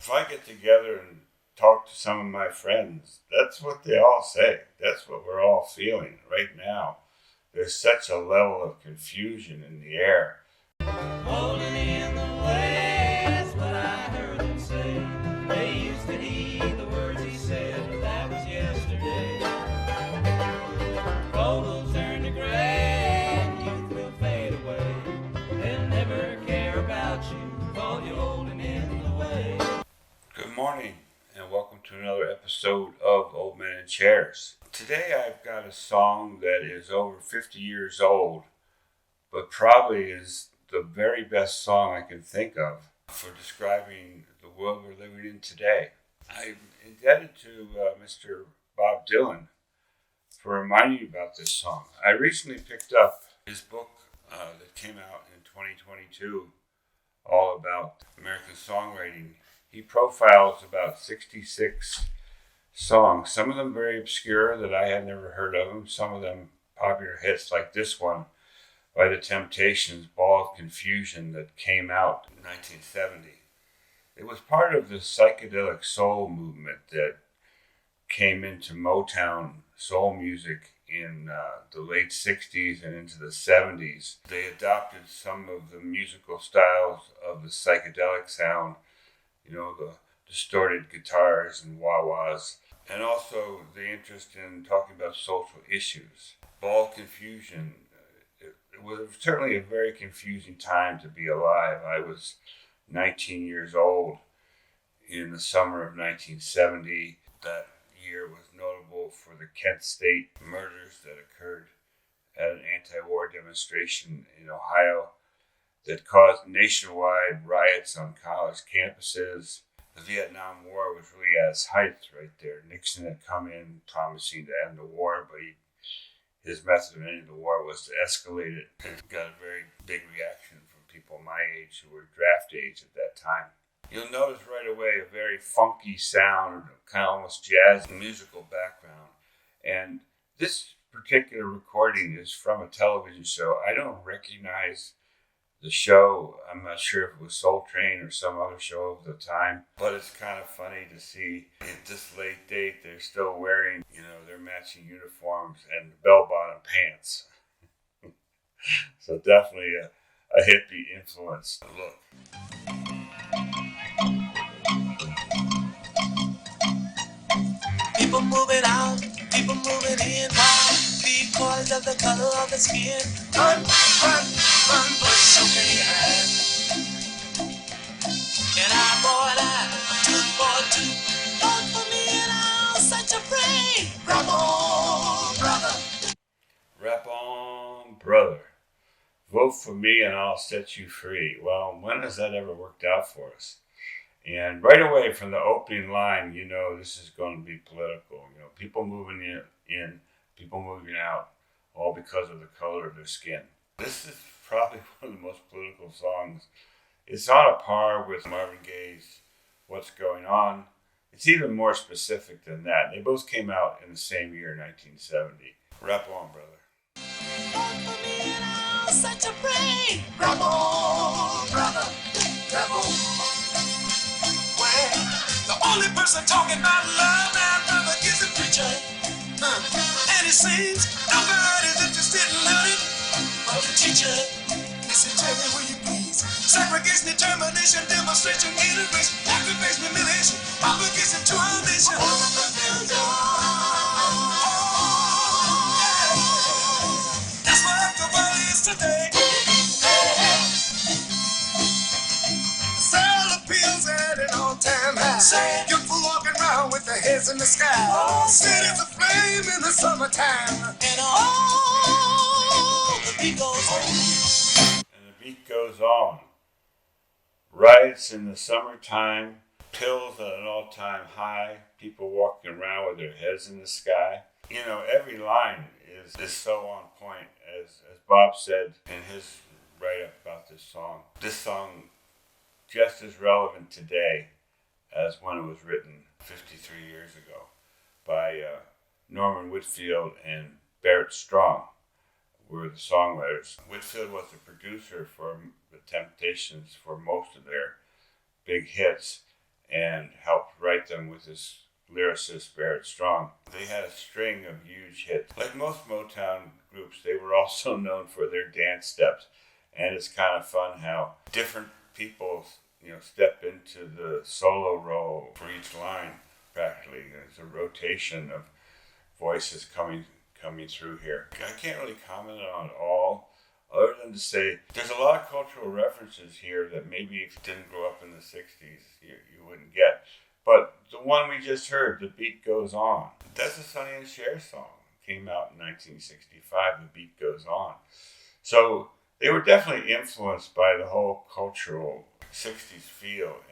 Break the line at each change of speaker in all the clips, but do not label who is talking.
If I get together and talk to some of my friends, that's what they all say. That's what we're all feeling right now. There's such a level of confusion in the air.
Holding in the way, that's what I heard them say. They used to heed the words he said, but that was yesterday. Gold will turn to gray, and youth will fade away. They'll never care about you, call you holding in the way.
Good morning, and welcome to another episode of Old Men in Chairs. Today I've got a song that is over 50 years old, but probably is the very best song I can think of for describing the world we're living in today. I'm indebted to Mr. Bob Dylan for reminding me about this song. I recently picked up his book that came out in 2022, all about American songwriting. He profiles about 66 songs, some of them very obscure that I had never heard of them, some of them popular hits like this one by The Temptations, Ball of Confusion, that came out in 1970. It was part of the Psychedelic Soul movement that came into Motown soul music in the late 60s and into the 70s. They adopted some of the musical styles of the psychedelic sound, you know, the distorted guitars and wah-wahs, and also the interest in talking about social issues. Ball of Confusion, it was certainly a very confusing time to be alive. I was 19 years old in the summer of 1970. That year was notable for the Kent State murders that occurred at an anti-war demonstration in Ohio that caused nationwide riots on college campuses. The Vietnam War was really at its height right there. Nixon had come in promising to end the war, but his method of ending the war was to escalate it. It got a very big reaction from people my age who were draft age at that time. You'll notice right away a very funky sound, kind of almost jazz musical background. And this particular recording is from a television show. I don't recognize the show. I'm not sure if it was Soul Train or some other show of the time, but it's kind of funny to see at this late date they're still wearing, their matching uniforms and bell-bottom pants. So definitely a hippie influence look.
People moving out, people moving in, because of the color of the skin. Run, run, run, push okay hand. An eye for an eye, a tooth for a tooth. Vote for me and I'll set you free. Rap on, brother.
Rap on, brother. Vote for me and I'll set you free. Well, when has that ever worked out for us? And right away from the opening line, this is going to be political. People moving in, people moving out, all because of the color of their skin. This is probably one of the most political songs. It's on a par with Marvin Gaye's What's Going On. It's even more specific than that. They both came out in the same year, 1970. Rap on, brother.
Vote for me and I'll set you free. Rap on, brother. Rap on. The only person talking about love and brother is the preacher. And he sings, nobody's interested in learning from the teacher. Listen, tell me, will you please? Segregation, determination, demonstration, integration, aggravation, humiliation, obligation to our nation. That's what the world is today. Sell the pills at an all-time high. Youthful walking around with their heads in the sky. Cities aflame in the summertime. And the beat goes on.
And the beat goes on. Riots in the summertime, pills at an all-time high, people walking around with their heads in the sky. Every line is so on point, as Bob said in his write-up about this song. This song just as relevant today as when it was written 53 years ago by Norman Whitfield and Barrett Strong were the songwriters. Whitfield was the producer for The Temptations for most of their big hits, and helped write them with his lyricist Barrett Strong. They had a string of huge hits. Like most Motown groups, they were also known for their dance steps. And it's kind of fun how different people, step into the solo role for each line. Practically, there's a rotation of voices coming through here. I can't really comment on it all, other than to say there's a lot of cultural references here that maybe if you didn't grow up in the 60s, you wouldn't get. But the one we just heard, The Beat Goes On, that's a Sonny and Cher song. It came out in 1965, The Beat Goes On. So they were definitely influenced by the whole cultural 60s feel,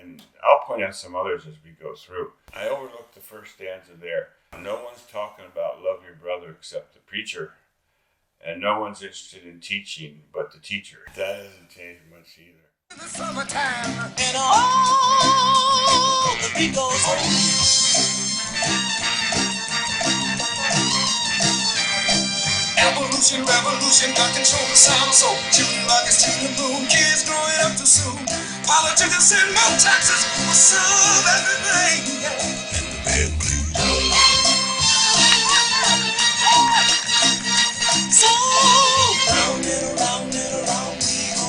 and I'll point out some others as we go through. I overlooked the first stanza there. No one's talking about love your brother except the preacher, and no one's interested in teaching but the teacher. That hasn't changed much either.
In the summertime, and all the beat goes on. Evolution, revolution, got control of sound. So children rockets to the moon, kids growing up too soon. Politicians send more taxes, will serve everything. And the band plays. So round and around we go.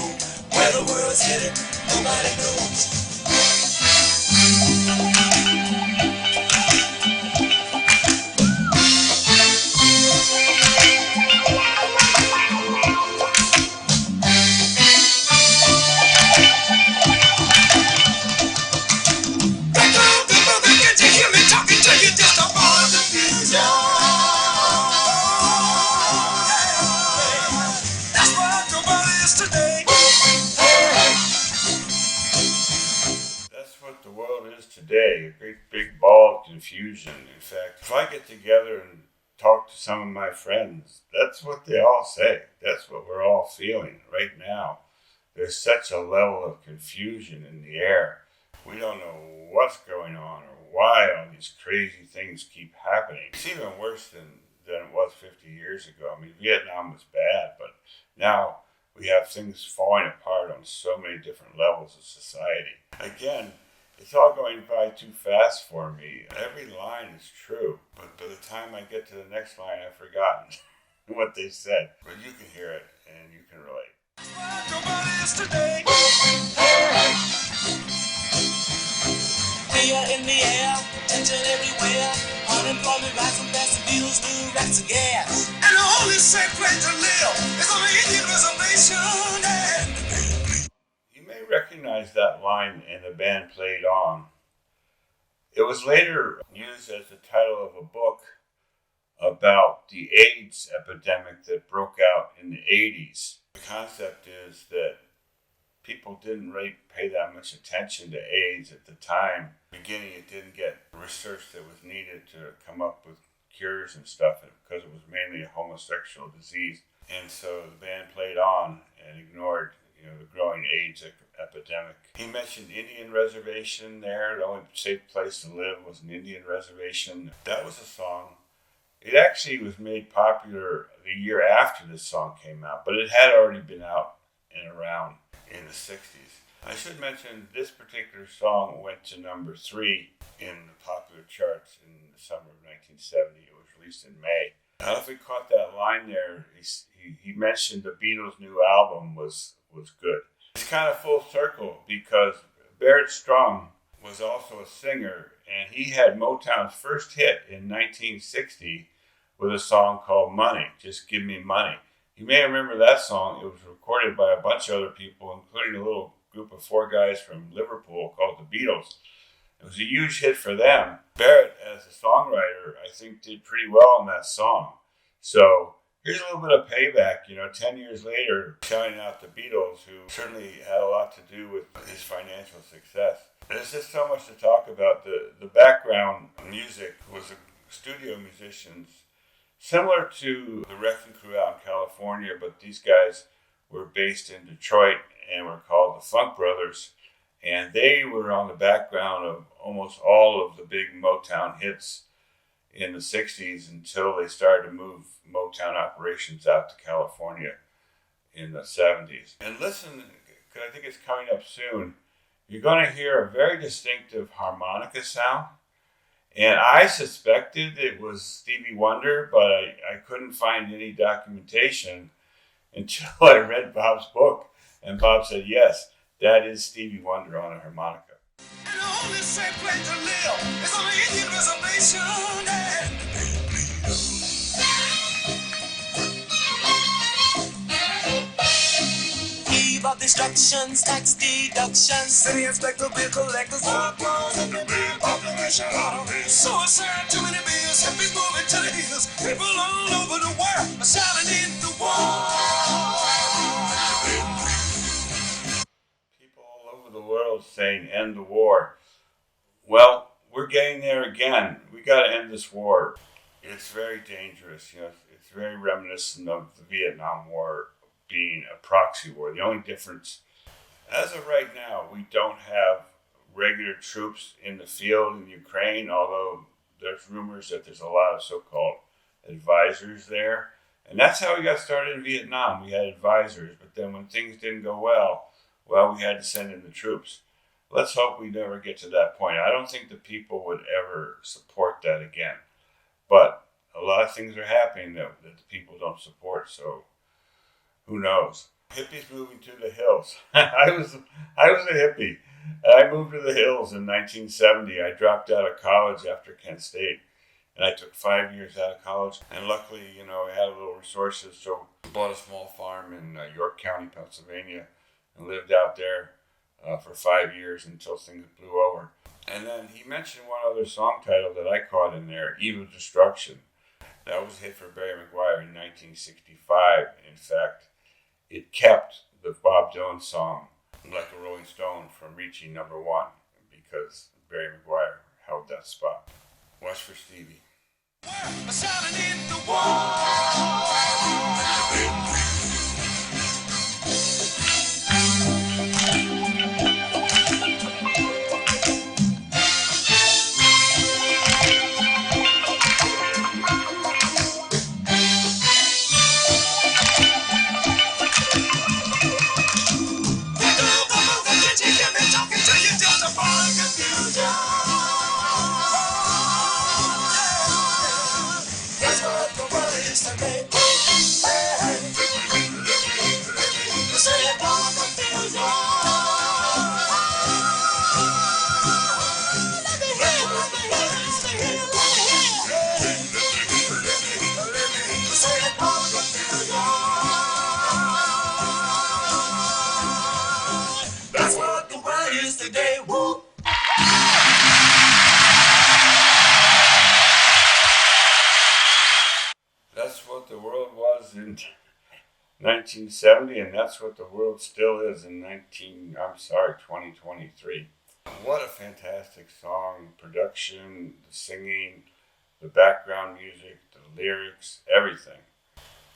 Where the world's headed, nobody knows.
Today, a great big ball of confusion. In fact, if I get together and talk to some of my friends, that's what they all say. That's what we're all feeling right now. There's such a level of confusion in the air. We don't know what's going on or why all these crazy things keep happening. It's even worse than it was 50 years ago. I mean, Vietnam was bad, but now we have things falling apart on so many different levels of society. Again, it's all going by too fast for me. Every line is true, but by the time I get to the next line, I've forgotten what they said. But you can hear it, and you can relate.
Fear in the air, tension everywhere. Unemployment rising fast, bills, new racks of gas. And the only safe place to live is on the Indian reservation.
You may recognize that line, and the band played on. It was later used as the title of a book about the AIDS epidemic that broke out in the 80s. The concept is that people didn't really pay that much attention to AIDS at the time. Beginning, it didn't get research that was needed to come up with cures and stuff because it was mainly a homosexual disease. And so the band played on and ignored the growing AIDS epidemic. He mentioned Indian reservation there. The only safe place to live was an Indian reservation. That was a song. It actually was made popular the year after this song came out, but it had already been out and around in the 60s. I should mention this particular song went to number 3 in the popular charts in the summer of 1970. It was released in May. I don't know if we caught that line there. He mentioned the Beatles' new album was good. It's kind of full circle because Barrett Strong was also a singer, and he had Motown's first hit in 1960 with a song called Money, Just Give Me Money. You may remember that song. It was recorded by a bunch of other people, including a little group of 4 guys from Liverpool called the Beatles. It was a huge hit for them. Barrett, as a songwriter, I think did pretty well on that song. So here's a little bit of payback, 10 years later, shouting out the Beatles, who certainly had a lot to do with his financial success. There's just so much to talk about. The background music was studio musicians, similar to the Wrecking Crew out in California, but these guys were based in Detroit and were called the Funk Brothers. And they were on the background of almost all of the big Motown hits in the 60s until they started to move Motown operations out to California in the 70s. And listen, because I think it's coming up soon, you're going to hear a very distinctive harmonica sound. And I suspected it was Stevie Wonder, but I couldn't find any documentation until I read Bob's book. And Bob said, yes, that is Stevie Wonder on a harmonica.
And the only safe place to live is on an Indian reservation. Eve of destructions, tax deductions, city inspector, bill collectors, all clothes in the big population. Suicide, too many bills, hippies moving to the hills. People all over the world are shouting in the war.
People all over the world saying, end the war. Well, we're getting there again. We got to end this war. It's very dangerous. It's very reminiscent of the Vietnam War being a proxy war. The only difference, as of right now, we don't have regular troops in the field in Ukraine, although there's rumors that there's a lot of so-called advisors there. And that's how we got started in Vietnam. We had advisors, but then when things didn't go well, we had to send in the troops. Let's hope we never get to that point. I don't think the people would ever support that again. But a lot of things are happening that the people don't support, so who knows? Hippies moving to the hills. I was a hippie. I moved to the hills in 1970. I dropped out of college after Kent State. And I took 5 years out of college. And luckily, I had a little resources, so I bought a small farm in York County, Pennsylvania, and lived out there for 5 years until things blew over. And then he mentioned one other song title that I caught in there, Eve of Destruction. That was a hit for Barry McGuire in 1965. In fact, it kept the Bob Dylan song, Like a Rolling Stone, from reaching number one because Barry McGuire held that spot. Watch for Stevie.
Shouting in the war.
That's what the world was in 1970, and that's what the world still is in 2023. What a fantastic song. Production, the singing, the background music, the lyrics, everything.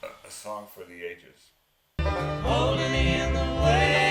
A song for the ages.
Holding in the way.